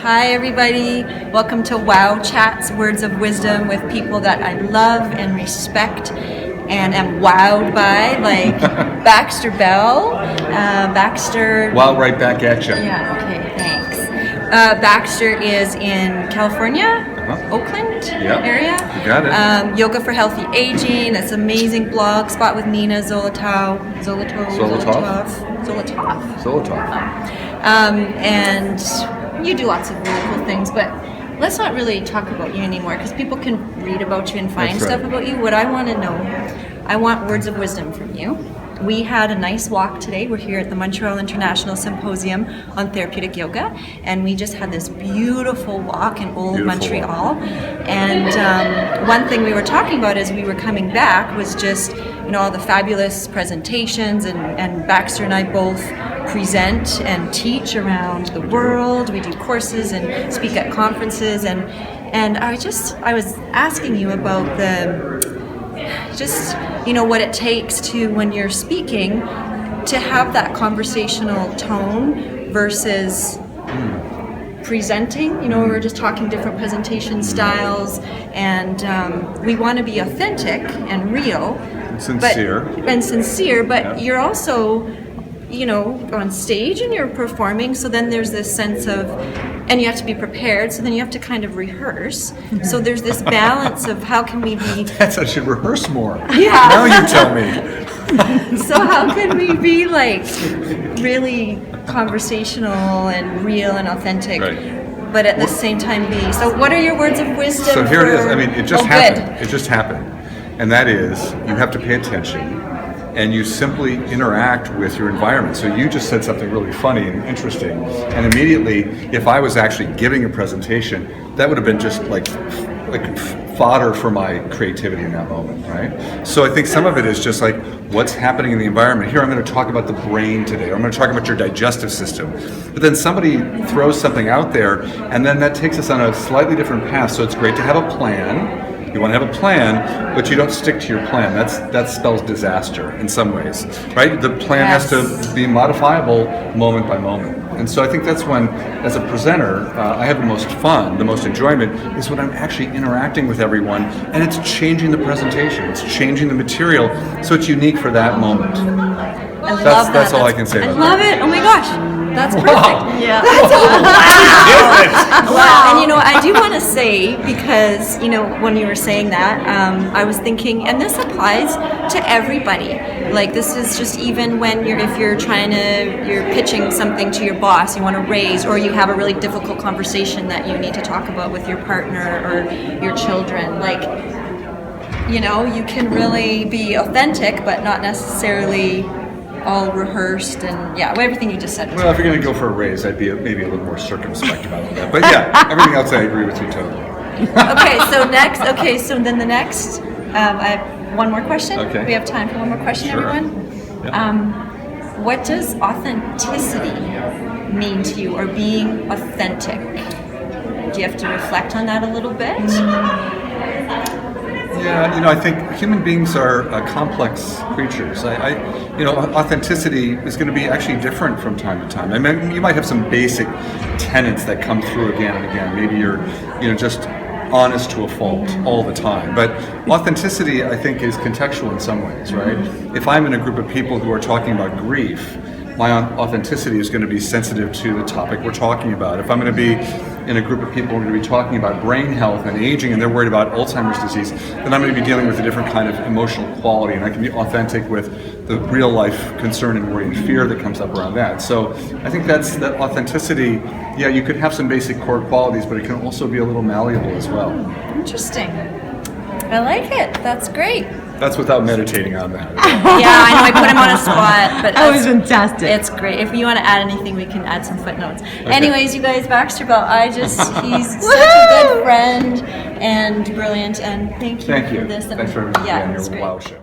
Hi everybody, welcome to WOW Chats, Words of Wisdom with people that I love and respect and am wowed by, like Baxter Bell. Baxter... Wow, right back at you. Yeah, okay, thanks. Baxter is in California, Oakland area. You got it. Yoga for Healthy Aging, this amazing blog spot with Nina Zolotov. And you do lots of really cool things, but let's not really talk about you anymore because people can read about you and find stuff about you. What I want to know, I want words of wisdom from you. We had a nice walk today. We're here at the Montreal International Symposium on Therapeutic Yoga, and we just had this beautiful walk in Old Montreal. And one thing we were talking about as we were coming back was just, all the fabulous presentations, and Baxter and I both present and teach around the world. We do courses and speak at conferences, and I was asking you about what it takes to, when you're speaking, to have that conversational tone versus presenting. We were just talking different presentation styles, and we want to be authentic and real, sincere, but you're also on stage and you're performing, so then there's this sense of, and you have to be prepared, so then you have to kind of rehearse. So there's this balance of how can we be... I should rehearse more. Yeah. Now you tell me. So how can we be like really conversational and real and authentic, but at the same time be... So what are your words of wisdom? So here it is. I mean, it just happened. It just happened. And that is, you have to pay attention. And you simply interact with your environment. So you just said something really funny and interesting, and immediately, if I was actually giving a presentation, that would have been just like fodder for my creativity in that moment, right? So I think some of it is just like what's happening in the environment. Here I'm going to talk about the brain today, or I'm going to talk about your digestive system. But then somebody throws something out there, and then that takes us on a slightly different path. So it's great to have a plan. You want to have a plan, but you don't stick to your plan. That spells disaster in some ways, right? The plan has to be modifiable moment by moment. And so I think that's when, as a presenter, I have the most fun, the most enjoyment, is when I'm actually interacting with everyone, and it's changing the presentation, it's changing the material, so it's unique for that moment. That's all I can say about that. I love it. Oh my gosh. That's perfect. Wow. Yeah. Wow. And I do want to say, because when you were saying that, I was thinking, and this applies to everybody. Like, this is just even when you're pitching something to your boss, you want to raise, or you have a really difficult conversation that you need to talk about with your partner or your children. Like, you can really be authentic, but not necessarily all rehearsed, and everything you just said. Well, if you're going to go for a raise, I'd be maybe a little more circumspect about that. But everything else I agree with you totally. So then the next, I have one more question. Okay. We have time for one more question, everyone? Yep. What does authenticity mean to you, or being authentic? Do you have to reflect on that a little bit? Yeah, I think human beings are complex creatures. Authenticity is going to be actually different from time to time. I mean, you might have some basic tenets that come through again and again. Maybe you're, just honest to a fault all the time. But authenticity, I think, is contextual in some ways, right? If I'm in a group of people who are talking about grief, my authenticity is going to be sensitive to the topic we're talking about. If I'm going to be in a group of people who are going to be talking about brain health and aging, and they're worried about Alzheimer's disease, then I'm going to be dealing with a different kind of emotional quality, and I can be authentic with the real life concern and worry and fear that comes up around that. So I think that authenticity, you could have some basic core qualities, but it can also be a little malleable as well. Interesting. I like it. That's great. That's without meditating on that. Yeah, I know, I put him on a spot, but that was fantastic. It's great. If you want to add anything, we can add some footnotes. Okay. Anyways, you guys, Baxter Bell, he's such a good friend and brilliant, and thank you for this. Thanks for having me on your great. WOW show.